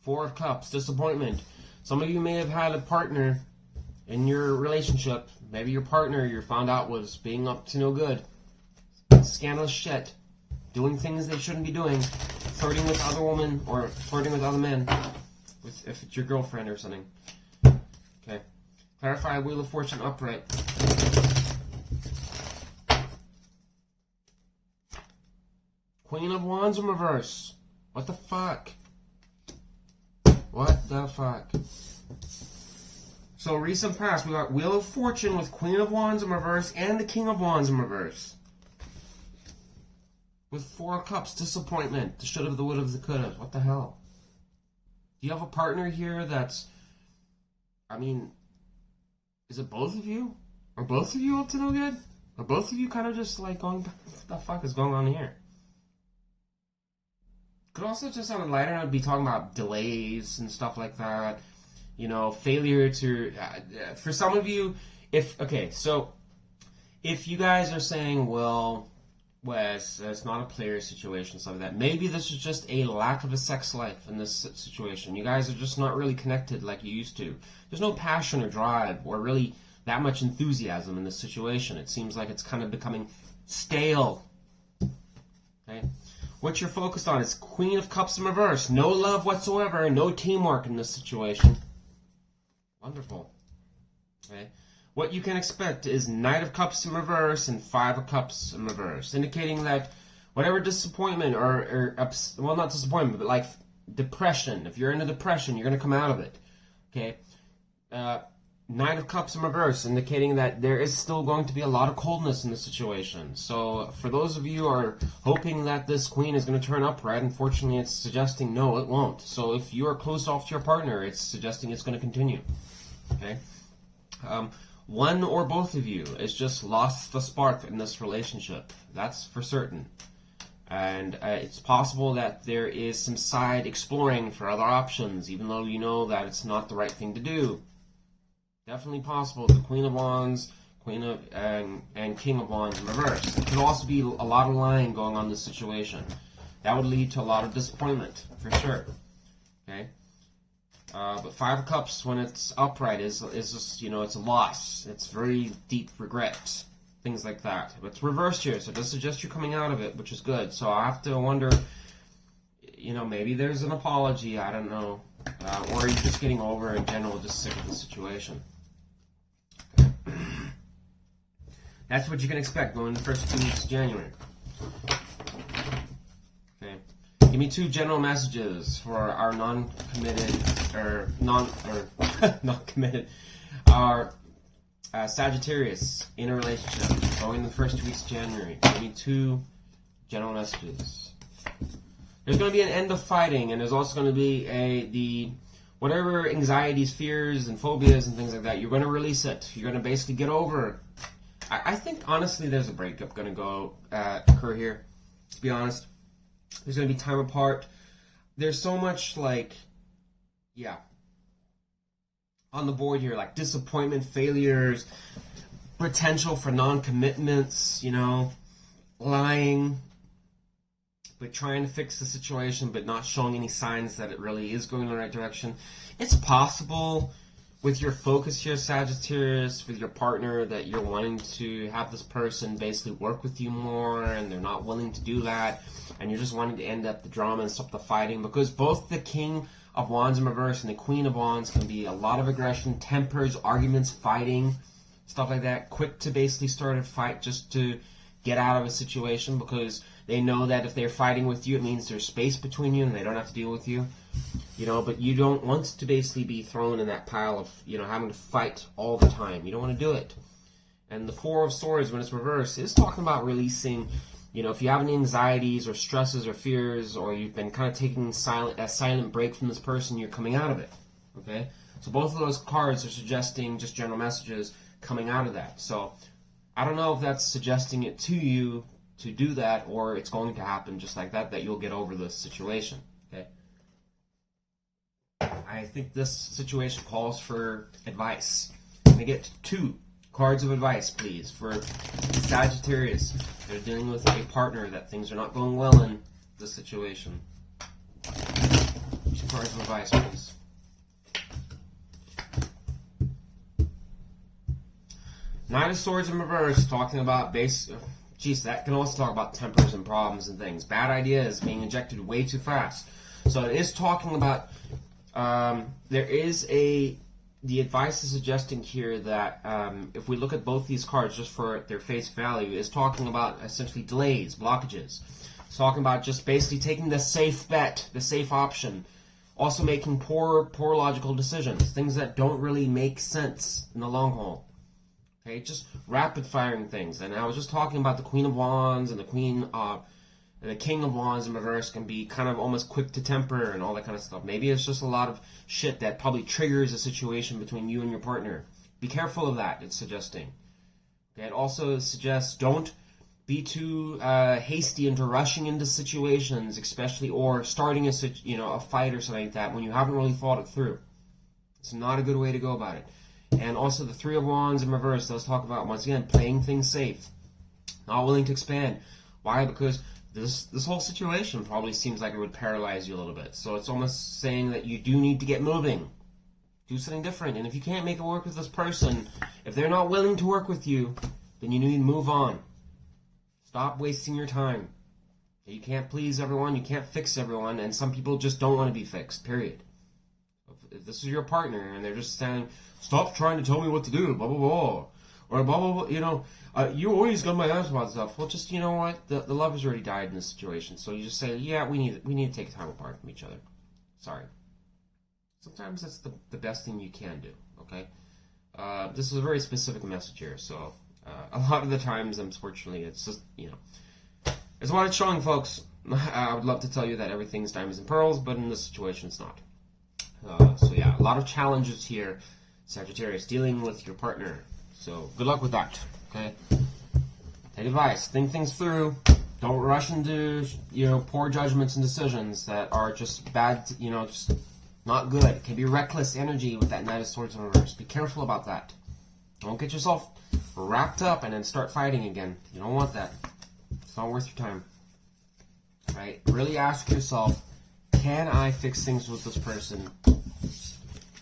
4 of Cups, disappointment. Some of you may have had a partner in your relationship. Maybe your partner you found out was being up to no good. Scandalous shit. Doing things they shouldn't be doing. Flirting with other women or flirting with other men. If it's your girlfriend or something. Okay. Clarify Wheel of Fortune upright. Queen of Wands in reverse. What the fuck? What the fuck? So recent past, we got Wheel of Fortune with Queen of Wands in reverse and the King of Wands in reverse. With 4 of Cups, disappointment. The should have, the would have, the could have. What the hell? Do you have a partner here that's... I mean... Is it both of you? Are both of you up to no good? Are both of you kind of just like going... What the fuck is going on here? Could also just on a lighter note be talking about delays and stuff like that. You know, failure to... for some of you, if... Okay, so... If you guys are saying, well... Wes, it's not a player situation, stuff like that. Maybe this is just a lack of a sex life in this situation. You guys are just not really connected like you used to. There's no passion or drive or really that much enthusiasm in this situation. It seems like it's kind of becoming stale. Okay? What you're focused on is Queen of Cups in reverse. No love whatsoever. No teamwork in this situation. Wonderful. Okay? What you can expect is Knight of Cups in reverse and 5 of Cups in reverse, indicating that whatever disappointment well, not disappointment, but like depression. If you're in a depression, you're going to come out of it. Okay? Knight of Cups in reverse, indicating that there is still going to be a lot of coldness in the situation. So for those of you who are hoping that this Queen is going to turn upright, unfortunately it's suggesting no, it won't. So if you are closed off to your partner, it's suggesting it's going to continue. Okay? One or both of you has just lost the spark in this relationship. That's for certain. And it's possible that there is some side exploring for other options, even though you know that it's not the right thing to do. Definitely possible. The Queen of Wands, and King of Wands in reverse. It could also be a lot of lying going on in this situation. That would lead to a lot of disappointment, for sure. Okay? But 5 of Cups, when it's upright, is just, you know, it's a loss. It's very deep regret. Things like that. But it's reversed here, so it does suggest you're coming out of it, which is good. So I have to wonder, you know, maybe there's an apology, I don't know. Or you're just getting over, in general, just sick of the situation. Okay. That's what you can expect going the first 2 weeks of January. Okay. Give me 2 general messages for our non-committed, or not committed, our Sagittarius in a relationship going the first 2 weeks of January. Give me 2 general messages. There's going to be an end of fighting, and there's also going to be whatever anxieties, fears, and phobias and things like that, you're going to release it. You're going to basically get over it. I think, honestly, there's a breakup going to occur here, to be honest. There's going to be time apart. There's so much, on the board here, like disappointment, failures, potential for non-commitments, lying, but trying to fix the situation, but not showing any signs that it really is going in the right direction. It's possible with your focus here, Sagittarius, with your partner, that you're wanting to have this person basically work with you more, and they're not willing to do that, and you're just wanting to end up the drama and stop the fighting, because both the King of Wands in reverse and the Queen of Wands can be a lot of aggression, tempers, arguments, fighting, stuff like that, quick to basically start a fight just to get out of a situation, because they know that if they're fighting with you, it means there's space between you and they don't have to deal with you. But you don't want to basically be thrown in that pile of, having to fight all the time. You don't want to do it. And the 4 of Swords, when it's reversed, is talking about releasing, if you have any anxieties or stresses or fears, or you've been kind of taking a silent break from this person, you're coming out of it. Okay? So both of those cards are suggesting just general messages coming out of that. So I don't know if that's suggesting it to you to do that, or it's going to happen just like that you'll get over this situation. Okay? I think this situation calls for advice. Can I get 2 cards of advice, please, for Sagittarius? They're dealing with a partner that things are not going well in this situation. 2 cards of advice, please. Knight of Swords in reverse, talking about that can also talk about tempers and problems and things. Bad ideas being injected way too fast. So it is talking about, the advice is suggesting here that if we look at both these cards just for their face value, is talking about essentially delays, blockages. It's talking about just basically taking the safe bet, the safe option. Also making poor logical decisions, things that don't really make sense in the long haul. Okay, just rapid firing things. And I was just talking about the Queen of Wands and the King of Wands in reverse can be kind of almost quick to temper and all that kind of stuff. Maybe it's just a lot of shit that probably triggers a situation between you and your partner. Be careful of that, it's suggesting. Okay, it also suggests don't be too hasty into rushing into situations, especially, or starting a fight or something like that when you haven't really thought it through. It's not a good way to go about it. And also the 3 of Wands in reverse does talk about, once again, playing things safe. Not willing to expand. Why? Because this whole situation probably seems like it would paralyze you a little bit. So it's almost saying that you do need to get moving. Do something different. And if you can't make it work with this person, if they're not willing to work with you, then you need to move on. Stop wasting your time. You can't please everyone. You can't fix everyone. And some people just don't want to be fixed, period. If this is your partner and they're just saying, stop trying to tell me what to do, blah, blah, blah. Or blah, blah, blah, you always got my ass about stuff. Well, just, what? The love has already died in this situation. So you just say, yeah, we need to take time apart from each other. Sorry. Sometimes that's the best thing you can do, okay? This is a very specific message here, so a lot of the times, unfortunately, it's just, it's what it's showing, folks. I would love to tell you that everything's diamonds and pearls, but in this situation, it's not. So yeah, a lot of challenges here, Sagittarius, dealing with your partner. So good luck with that, okay? Take advice. Think things through. Don't rush into, poor judgments and decisions that are just bad, just not good. It can be reckless energy with that Knight of Swords in reverse. Be careful about that. Don't get yourself wrapped up and then start fighting again. You don't want that. It's not worth your time. Right? Really ask yourself, can I fix things with this person?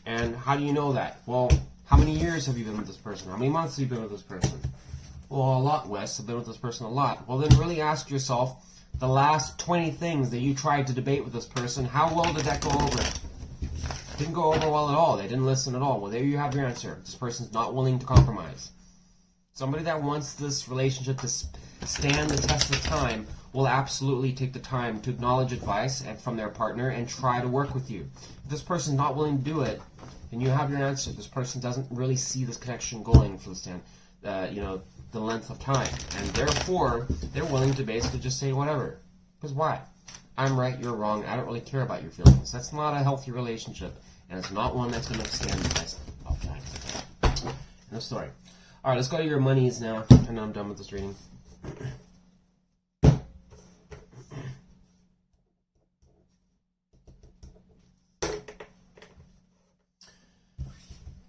And how do you know that? Well, how many years have you been with this person? How many months have you been with this person? Well, a lot, Wes. I've been with this person a lot. Well, then really ask yourself, the last 20 things that you tried to debate with this person, how well did that go over? It didn't go over well at all. They didn't listen at all. Well, there you have your answer. This person's not willing to compromise. Somebody that wants this relationship to stand the test of time will absolutely take the time to acknowledge advice and from their partner and try to work with you. If this person's not willing to do it, then you have your answer. This person doesn't really see this connection going for the length of time, and therefore they're willing to basically just say whatever. Because why? I'm right, you're wrong. I don't really care about your feelings. That's not a healthy relationship, and it's not one that's going to stand the test of time. End of story. All right, let's go to your monies now, and I'm done with this reading.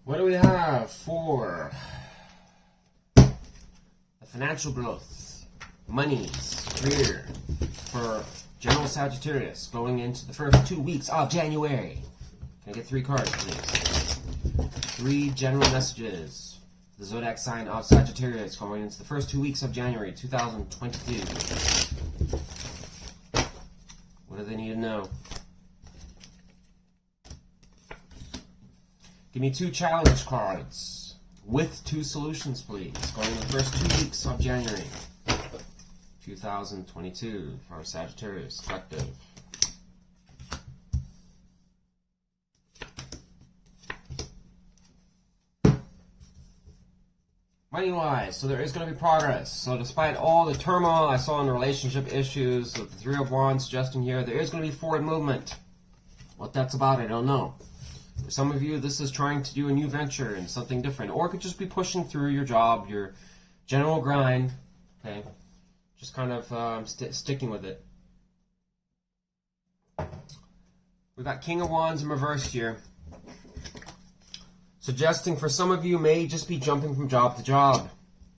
What do we have for the financial growth, monies, career for General Sagittarius going into the first 2 weeks of January? Can I get 3 cards, please? 3 general messages. The Zodiac sign of Sagittarius going into the first 2 weeks of January 2022. What do they need to know? Give me 2 challenge cards with 2 solutions, please. Going in the first 2 weeks of January 2022 for Sagittarius Collective. Money-wise, so there is going to be progress. So despite all the turmoil I saw in the relationship issues with the 3 of Wands suggesting here, there is going to be forward movement. What that's about, I don't know. For some of you, this is trying to do a new venture and something different. Or it could just be pushing through your job, your general grind. Okay, just kind of sticking with it. We've got King of Wands in reverse here. Suggesting for some of you may just be jumping from job to job.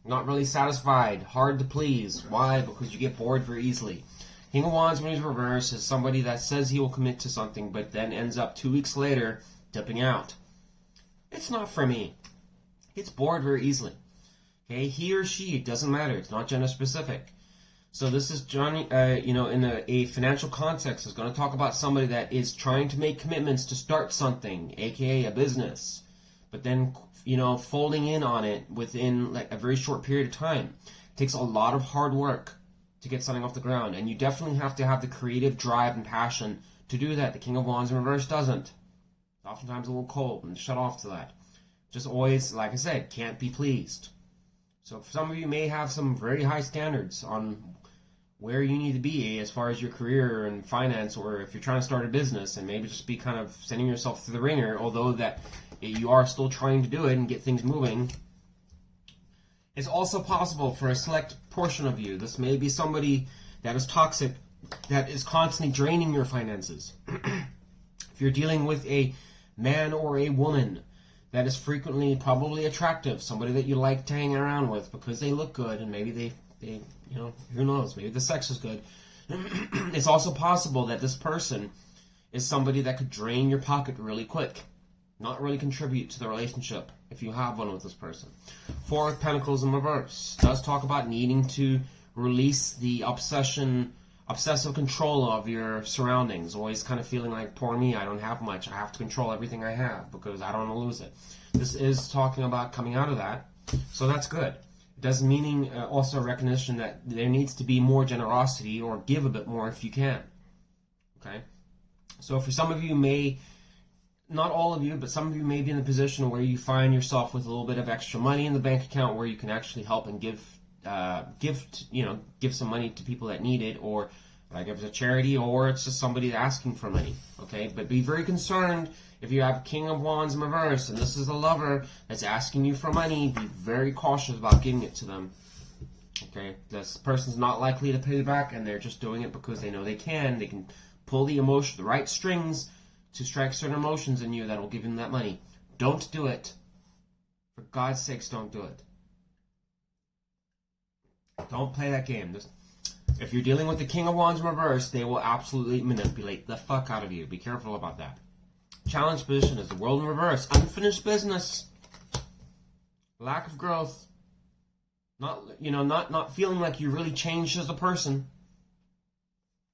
Not really satisfied. Hard to please. Why? Because you get bored very easily. King of Wands when he's reversed is somebody that says he will commit to something but then ends up 2 weeks later dipping out. It's not for me. Gets bored very easily. Okay, he or she, it doesn't matter. It's not gender specific. So this is Johnny, in a financial context, is going to talk about somebody that is trying to make commitments to start something, aka a business, but then folding in on it within like a very short period of time. It takes a lot of hard work to get something off the ground, and you definitely have to have the creative drive and passion to do that. The King of Wands in reverse doesn't. It's oftentimes a little cold and shut off to that. Just always, like I said, can't be pleased. So some of you may have some very high standards on where you need to be as far as your career and finance, or if you're trying to start a business, and maybe just be kind of sending yourself through the ringer, although that you are still trying to do it and get things moving. It's also possible for a select portion of you. This may be somebody that is toxic, that is constantly draining your finances. If you're dealing with a man or a woman that is frequently probably attractive, somebody that you like to hang around with because they look good, and maybe they who knows, maybe the sex is good. It's also possible that this person is somebody that could drain your pocket really quick, not really contribute to the relationship if you have one with this person. 4 of Pentacles in reverse does talk about needing to release the obsessive control of your surroundings, always kind of feeling like, poor me, I don't have much, I have to control everything I have because I don't want to lose it. This is talking about coming out of that, so that's good. It does meaning also recognition that there needs to be more generosity, or give a bit more if you can. Okay? So for some of you not all of you, but some of you may be in the position where you find yourself with a little bit of extra money in the bank account where you can actually help and give some money to people that need it, or like if it's a charity, or it's just somebody asking for money. Okay, but be very concerned if you have King of Wands in reverse and this is a lover that's asking you for money. Be very cautious about giving it to them. Okay, this person's not likely to pay back, and they're just doing it because they know they can. They can pull the right strings to strike certain emotions in you that will give them that money. Don't do it. For God's sakes, don't do it. Don't play that game. If you're dealing with the King of Wands in reverse, they will absolutely manipulate the fuck out of you. Be careful about that. Challenge position is the World in reverse. Unfinished business. Lack of growth. Not feeling like you really changed as a person.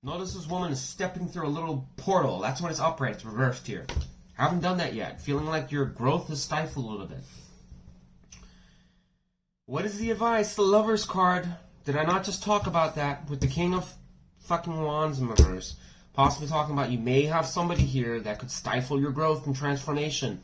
Notice this woman is stepping through a little portal. That's when it's upright. It's reversed here. Haven't done that yet. Feeling like your growth is stifled a little bit. What is the advice? The Lover's card. Did I not just talk about that with the King of fucking Wands in reverse? Possibly talking about you may have somebody here that could stifle your growth and transformation.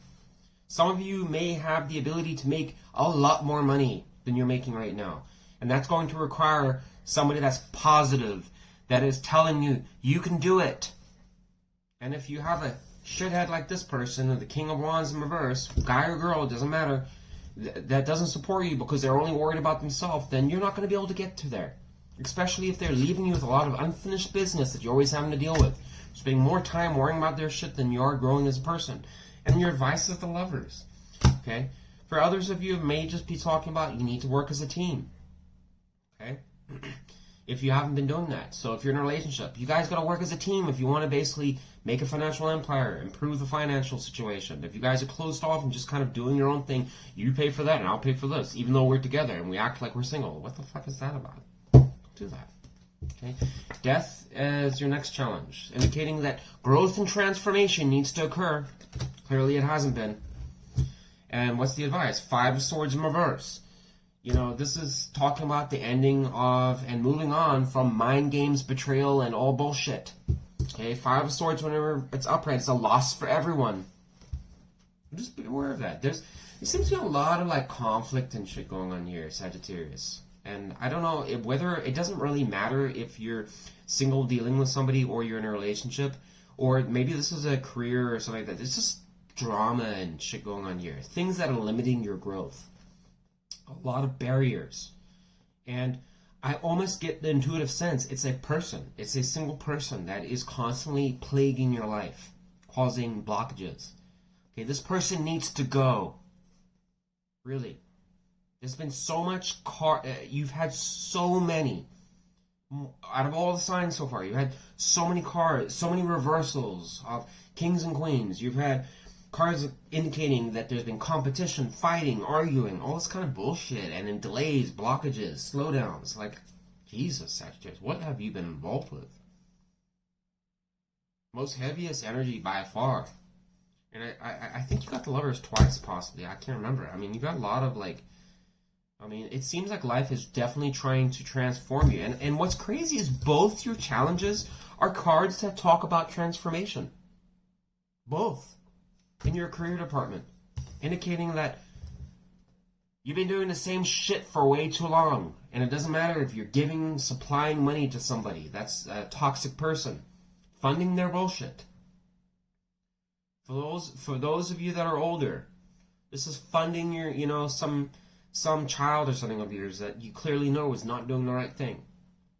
Some of you may have the ability to make a lot more money than you're making right now. And that's going to require somebody that's positive, that is telling you, you can do it. And if you have a shithead like this person, or the King of Wands in reverse, guy or girl, it doesn't matter, that doesn't support you because they're only worried about themselves, then you're not going to be able to get to there. Especially if they're leaving you with a lot of unfinished business that you're always having to deal with. Spending more time worrying about their shit than you are growing as a person. And your advice is the Lovers. Okay? For others of you, it may just be talking about you need to work as a team. Okay? If you haven't been doing that. So if you're in a relationship, you guys got to work as a team if you want to basically make a financial empire, improve the financial situation. If you guys are closed off and just kind of doing your own thing, you pay for that and I'll pay for this, even though we're together and we act like we're single. What the fuck is that about? Don't do that. Okay? Death is your next challenge, indicating that growth and transformation needs to occur. Clearly it hasn't been. And what's the advice? 5 of Swords in reverse. You know, this is talking about the ending of and moving on from mind games, betrayal, and all bullshit. Okay, 5 of Swords, whenever it's upright, it's a loss for everyone. Just be aware of that. There seems to be a lot of like conflict and shit going on here, Sagittarius. And I don't know whether it doesn't really matter if you're single dealing with somebody or you're in a relationship, or maybe this is a career or something like that. It's just drama and shit going on here. Things that are limiting your growth. A lot of barriers. And I almost get the intuitive sense it's a person. It's a single person that is constantly plaguing your life, causing blockages. Okay, this person needs to go. Really. There's been so much you've had so many. Out of all the signs so far, you've had so many cards, so many reversals of kings and queens. You've had cards indicating that there's been competition, fighting, arguing, all this kind of bullshit, and then delays, blockages, slowdowns. Like, Jesus, Sagittarius, what have you been involved with? Most heaviest energy by far. And I think you got the Lovers twice, possibly. I can't remember. I mean, you got a lot of, like, it seems like life is definitely trying to transform you. And what's crazy is both your challenges are cards that talk about transformation. Both. In your career department, indicating that you've been doing the same shit for way too long, and it doesn't matter if you're supplying money to somebody that's a toxic person, funding their bullshit. For those of you that are older, this is funding your, some child or something of yours that you clearly know is not doing the right thing.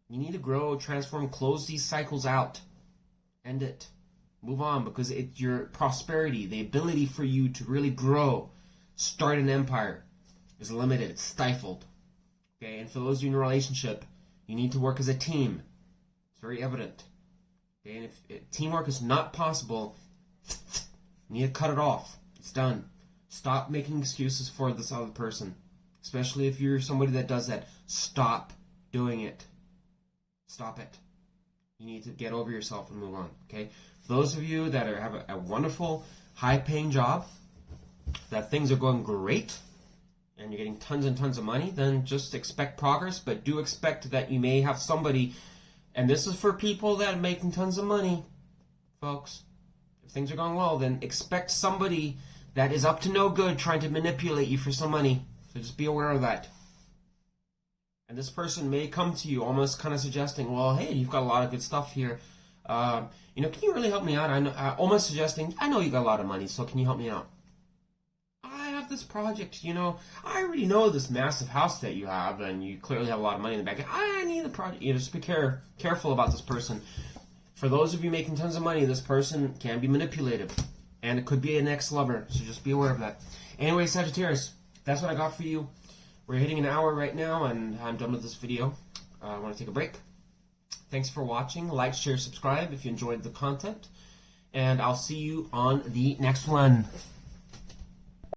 You need to grow, transform, close these cycles out, end it. Move on, because it's your prosperity, the ability for you to really grow, start an empire, is limited, it's stifled. Okay, and for those of you in a relationship, you need to work as a team. It's very evident. Okay, and if teamwork is not possible, you need to cut it off. It's done. Stop making excuses for this other person. Especially if you're somebody that does that. Stop doing it. Stop it. You need to get over yourself and move on, okay? Those of you that have a wonderful, high-paying job, that things are going great, and you're getting tons and tons of money, then just expect progress, but do expect that you may have somebody, and this is for people that are making tons of money, folks. If things are going well, then expect somebody that is up to no good trying to manipulate you for some money. So just be aware of that. And this person may come to you almost kind of suggesting, well, hey, you've got a lot of good stuff here. Can you really help me out? Almost suggesting, I know you got a lot of money, so can you help me out? I have this project, I already know this massive house that you have, and you clearly have a lot of money in the bank. I need the project. Just be careful about this person. For those of you making tons of money, this person can be manipulative, and it could be an ex-lover, so just be aware of that. Anyway, Sagittarius, that's what I got for you. We're hitting an hour right now, and I'm done with this video. I want to take a break. Thanks for watching. Like, share, subscribe if you enjoyed the content. And I'll see you on the next one.